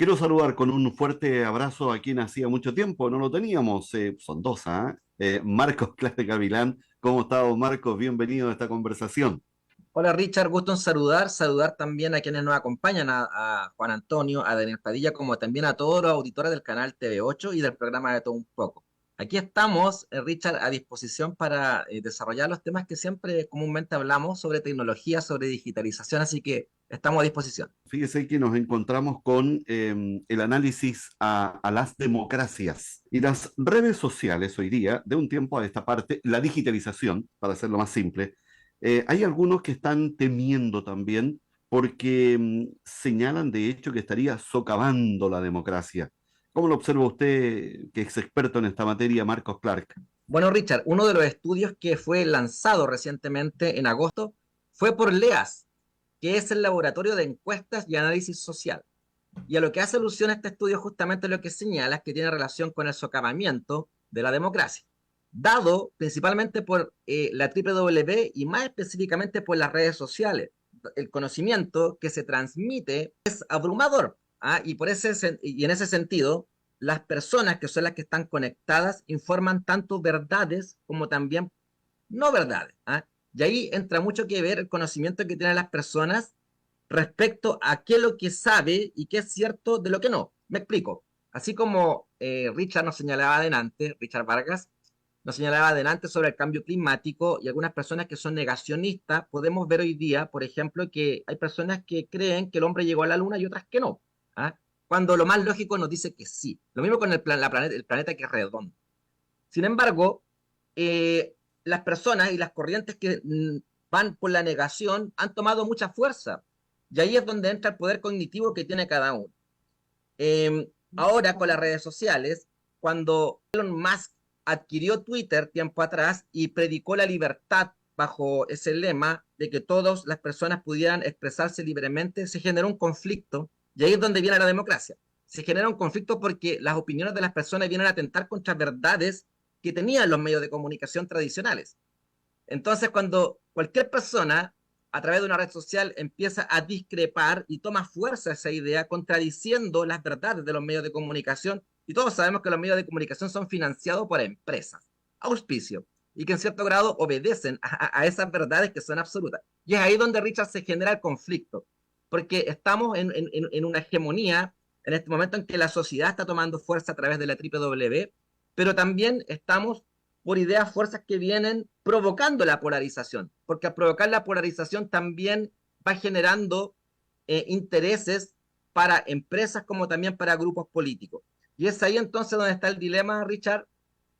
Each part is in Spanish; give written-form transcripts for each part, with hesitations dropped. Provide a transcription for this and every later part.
Quiero saludar con un fuerte abrazo a quien hacía mucho tiempo no lo teníamos, son dos, ¿ah? Marcos Clase Gavilán. ¿Cómo está, don Marcos? Bienvenido a esta conversación. Hola Richard, gusto en saludar también a quienes nos acompañan, a Juan Antonio, a Daniel Padilla, como también a todos los auditores del canal TV8 y del programa de Todo Un Poco. Aquí estamos, Richard, a disposición para desarrollar los temas que siempre comúnmente hablamos sobre tecnología, sobre digitalización, así que estamos a disposición. Fíjese que nos encontramos con el análisis a las democracias y las redes sociales hoy día, de un tiempo a esta parte, la digitalización, para hacerlo más simple. Hay algunos que están temiendo también porque señalan de hecho que estaría socavando la democracia. ¿Cómo lo observa usted, que es experto en esta materia, Marcos Clark? Bueno, Richard, uno de los estudios que fue lanzado recientemente en agosto fue por LEAS, que es el Laboratorio de Encuestas y Análisis Social. Y a lo que hace alusión a este estudio justamente lo que señala es que tiene relación con el socavamiento de la democracia, dado principalmente por la W y más específicamente por las redes sociales. El conocimiento que se transmite es abrumador, ¿ah? Y en ese sentido, las personas que son las que están conectadas informan tanto verdades como también no verdades, ¿ah? Y ahí entra mucho que ver el conocimiento que tienen las personas respecto a qué es lo que sabe y qué es cierto de lo que no. Me explico. Así como Richard nos señalaba adelante, Richard Vargas, nos señalaba adelante sobre el cambio climático y algunas personas que son negacionistas, podemos ver hoy día, por ejemplo, que hay personas que creen que el hombre llegó a la luna y otras que no. ¿Ah? Cuando lo más lógico nos dice que sí. Lo mismo con el planeta que es redondo. Sin embargo, eh, las personas y las corrientes que van por la negación han tomado mucha fuerza. Y ahí es donde entra el poder cognitivo que tiene cada uno. Ahora con las redes sociales, cuando Elon Musk adquirió Twitter tiempo atrás y predicó la libertad bajo ese lema de que todas las personas pudieran expresarse libremente, se generó un conflicto y ahí es donde viene la democracia. Se genera un conflicto porque las opiniones de las personas vienen a atentar contra verdades que tenían los medios de comunicación tradicionales. Entonces, cuando cualquier persona a través de una red social empieza a discrepar y toma fuerza esa idea, contradiciendo las verdades de los medios de comunicación, y todos sabemos que los medios de comunicación son financiados por empresas, auspicio, y que en cierto grado obedecen a esas verdades que son absolutas. Y es ahí donde Richard se genera el conflicto, porque estamos en una hegemonía en este momento en que la sociedad está tomando fuerza a través de la W, pero también estamos por ideas, fuerzas que vienen provocando la polarización, porque al provocar la polarización también va generando intereses para empresas como también para grupos políticos. Y es ahí entonces donde está el dilema, Richard,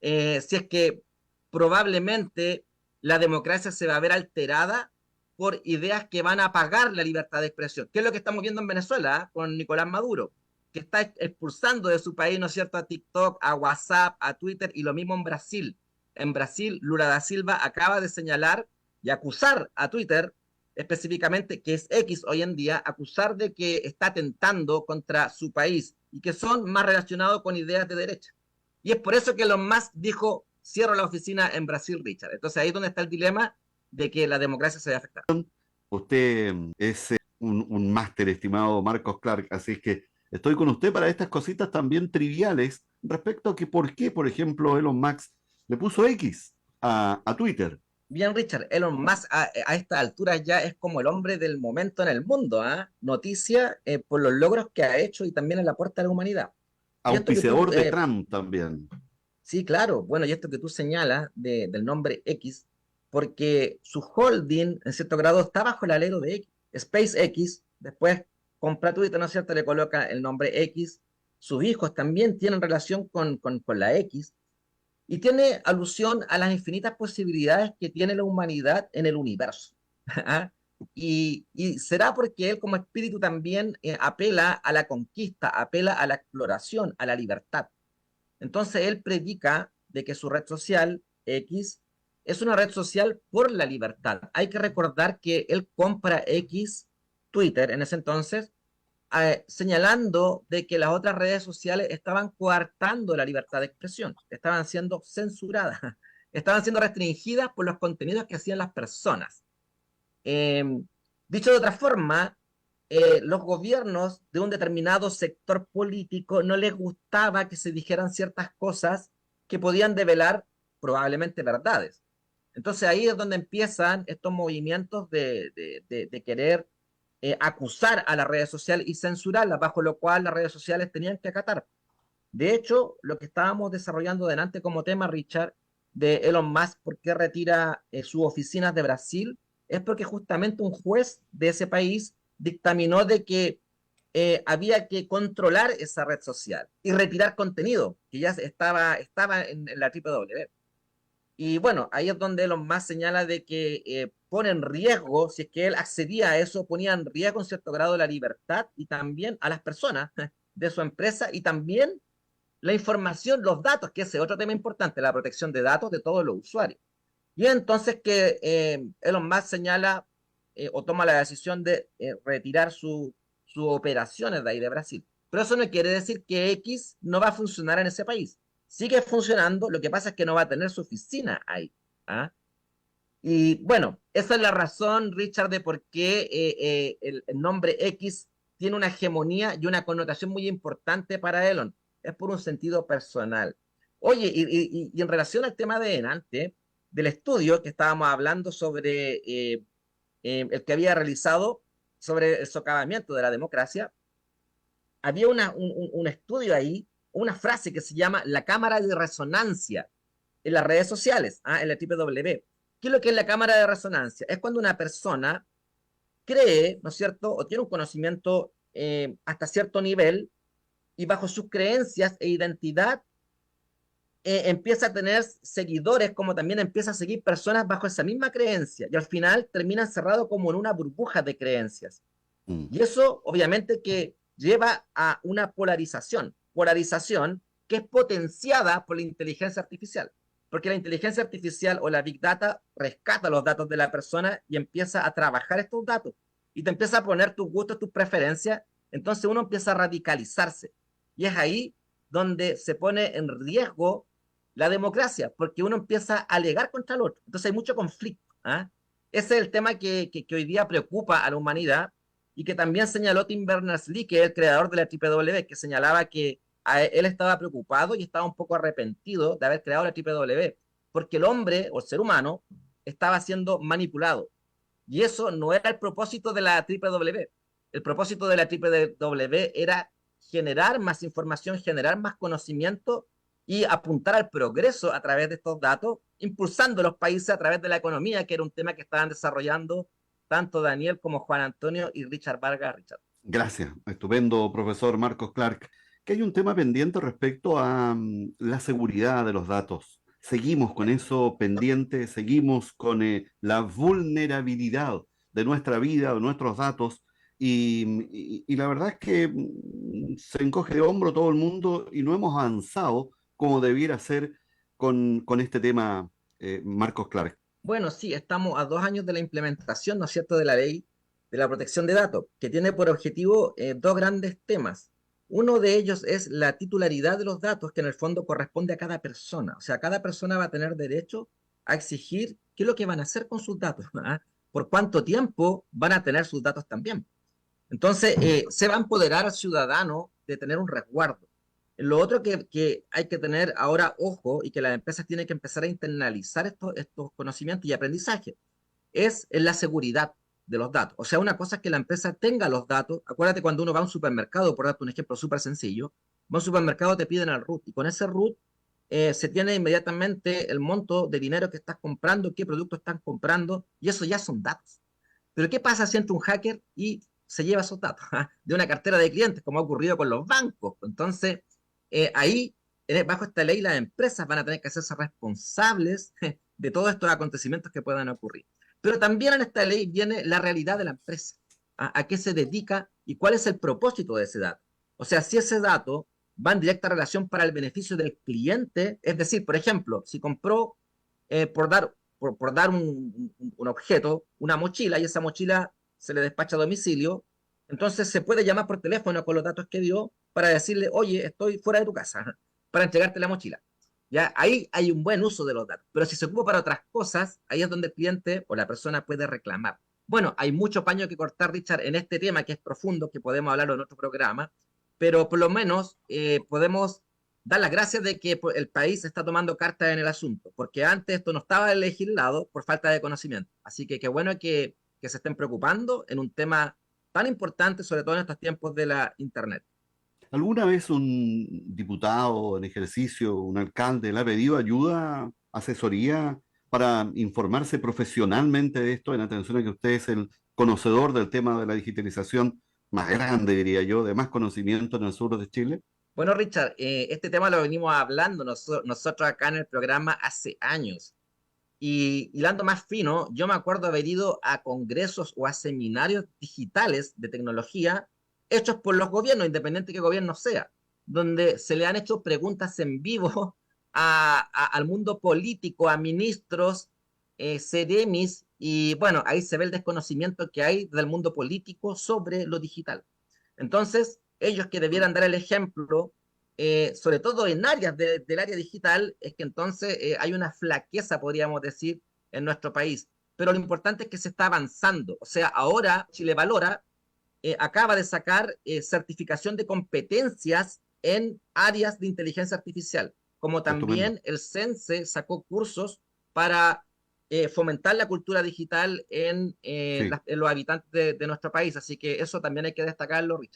si es que probablemente la democracia se va a ver alterada por ideas que van a apagar la libertad de expresión, que es lo que estamos viendo en Venezuela, con Nicolás Maduro, que está expulsando de su país, ¿no es cierto?, a TikTok, a WhatsApp, a Twitter, y lo mismo en Brasil. En Brasil, Lula da Silva acaba de señalar y acusar a Twitter, específicamente, que es X hoy en día, acusar de que está atentando contra su país y que son más relacionados con ideas de derecha. Y es por eso que Elon Musk dijo, cierro la oficina en Brasil, Richard. Entonces ahí es donde está el dilema de que la democracia se va a afectar. Usted es un máster, estimado Marcos Clark, así es que estoy con usted para estas cositas también triviales respecto a que por qué, por ejemplo, Elon Musk le puso X a Twitter. Bien, Richard, Elon Musk a esta altura ya es como el hombre del momento en el mundo, ¿ah? Noticia por los logros que ha hecho y también en la puerta de la humanidad. Y esto que tú, Auspiciador de Trump también. sí, claro, bueno, y esto que tú señalas del nombre X, porque su holding, en cierto grado, está bajo el alero de X. SpaceX, después compra Twitter, ¿no es cierto? Le coloca el nombre X. Sus hijos también tienen relación con la X y tiene alusión a las infinitas posibilidades que tiene la humanidad en el universo. ¿Ah? Y será porque él como espíritu también apela a la conquista, apela a la exploración, a la libertad. Entonces él predica de que su red social X es una red social por la libertad. Hay que recordar que él compra X, Twitter en ese entonces, señalando de que las otras redes sociales estaban coartando la libertad de expresión, estaban siendo censuradas, estaban siendo restringidas por los contenidos que hacían las personas. Eh, Dicho de otra forma, los gobiernos de un determinado sector político no les gustaba que se dijeran ciertas cosas que podían develar probablemente verdades. Entonces ahí es donde empiezan estos movimientos de querer acusar a las redes sociales y censurarlas, bajo lo cual las redes sociales tenían que acatar. De hecho, lo que estábamos desarrollando delante como tema, Richard, de Elon Musk, por qué retira sus oficinas de Brasil, es porque justamente un juez de ese país dictaminó de que había que controlar esa red social y retirar contenido que ya estaba en la W. Y bueno, ahí es donde Elon Musk señala de que pone en riesgo, si es que él accedía a eso, ponía en riesgo en cierto grado la libertad y también a las personas de su empresa y también la información, los datos, que ese es otro tema importante, la protección de datos de todos los usuarios. Y entonces que Elon Musk señala o toma la decisión de retirar sus operaciones de ahí de Brasil. Pero eso no quiere decir que X no va a funcionar en ese país. Sigue funcionando, lo que pasa es que no va a tener su oficina ahí. ¿Ah? Y bueno, esa es la razón, Richard, de por qué el nombre X tiene una hegemonía y una connotación muy importante para Elon. Es por un sentido personal. Oye, y en relación al tema de delante, del estudio que estábamos hablando sobre el que había realizado sobre el socavamiento de la democracia, había un estudio ahí, una frase que se llama la cámara de resonancia en las redes sociales, en la W. ¿Qué es lo que es la cámara de resonancia? Es cuando una persona cree, ¿no es cierto?, o tiene un conocimiento hasta cierto nivel y bajo sus creencias e identidad empieza a tener seguidores, como también empieza a seguir personas bajo esa misma creencia y al final termina encerrado como en una burbuja de creencias. Mm. Y eso obviamente que lleva a una polarización que es potenciada por la inteligencia artificial, porque la inteligencia artificial o la Big Data rescata los datos de la persona y empieza a trabajar estos datos y te empieza a poner tus gustos, tus preferencias, entonces uno empieza a radicalizarse. Y es ahí donde se pone en riesgo la democracia, porque uno empieza a alegar contra el otro. Entonces hay mucho conflicto. ¿Ah? Ese es el tema que hoy día preocupa a la humanidad y que también señaló Tim Berners-Lee, que es el creador de la W, que señalaba que él estaba preocupado y estaba un poco arrepentido de haber creado la W, porque el hombre o el ser humano estaba siendo manipulado. Y eso no era el propósito de la W. El propósito de la W era generar más información, generar más conocimiento y apuntar al progreso a través de estos datos, impulsando los países a través de la economía, que era un tema que estaban desarrollando tanto Daniel como Juan Antonio y Richard Vargas. Richard. Gracias, estupendo, profesor Marcos Clark. Que hay un tema pendiente respecto a la seguridad de los datos. Seguimos con eso pendiente, seguimos con la vulnerabilidad de nuestra vida, de nuestros datos, y la verdad es que se encoge de hombro todo el mundo y no hemos avanzado como debiera ser con este tema, Marcos Clark. Bueno, sí, estamos a 2 años de la implementación, ¿no es cierto?, de la ley de la protección de datos, que tiene por objetivo dos grandes temas. Uno de ellos es la titularidad de los datos, que en el fondo corresponde a cada persona. O sea, cada persona va a tener derecho a exigir qué es lo que van a hacer con sus datos, ¿ah? Por cuánto tiempo van a tener sus datos también. Entonces, se va a empoderar al ciudadano de tener un resguardo. Lo otro que hay que tener ahora ojo y que las empresas tienen que empezar a internalizar estos conocimientos y aprendizaje es en la seguridad de los datos. O sea, una cosa es que la empresa tenga los datos. Acuérdate cuando uno va a un supermercado, por darte un ejemplo súper sencillo, va a un supermercado, te piden el root y con ese root se tiene inmediatamente el monto de dinero que estás comprando, qué producto estás comprando y eso ya son datos. Pero ¿qué pasa si entra un hacker y se lleva esos datos de una cartera de clientes, como ha ocurrido con los bancos? Entonces, ahí, bajo esta ley, las empresas van a tener que hacerse responsables de todos estos acontecimientos que puedan ocurrir. Pero también en esta ley viene la realidad de la empresa, a qué se dedica y cuál es el propósito de ese dato. O sea, si ese dato va en directa relación para el beneficio del cliente, es decir, por ejemplo, si compró por dar un objeto, una mochila, y esa mochila se le despacha a domicilio, entonces se puede llamar por teléfono con los datos que dio para decirle, oye, estoy fuera de tu casa, para entregarte la mochila. Ya ahí hay un buen uso de los datos, pero si se ocupa para otras cosas, ahí es donde el cliente o la persona puede reclamar. Bueno, hay mucho paño que cortar, Richard, en este tema que es profundo, que podemos hablarlo en otro programa, pero por lo menos podemos dar las gracias de que pues, el país está tomando cartas en el asunto, porque antes esto no estaba legislado por falta de conocimiento. Así que qué bueno que se estén preocupando en un tema tan importante, sobre todo en estos tiempos de la Internet. ¿Alguna vez un diputado en ejercicio, un alcalde, le ha pedido ayuda, asesoría para informarse profesionalmente de esto, en atención a que usted es el conocedor del tema de la digitalización más grande, diría yo, de más conocimiento en el sur de Chile? Bueno, Richard, este tema lo venimos hablando nosotros acá en el programa hace años. Y hilando más fino, yo me acuerdo haber ido a congresos o a seminarios digitales de tecnología hechos por los gobiernos, independiente de qué gobierno sea, donde se le han hecho preguntas en vivo al mundo político, a ministros, seremis, y bueno, ahí se ve el desconocimiento que hay del mundo político sobre lo digital. Entonces, ellos que debieran dar el ejemplo, sobre todo en áreas del área digital, es que entonces hay una flaqueza, podríamos decir, en nuestro país. Pero lo importante es que se está avanzando. O sea, ahora Chile Valora acaba de sacar certificación de competencias en áreas de inteligencia artificial, como Estupendo. también el CENSE sacó cursos para fomentar la cultura digital Sí. en los habitantes de nuestro país. Así que eso también hay que destacarlo, Richard.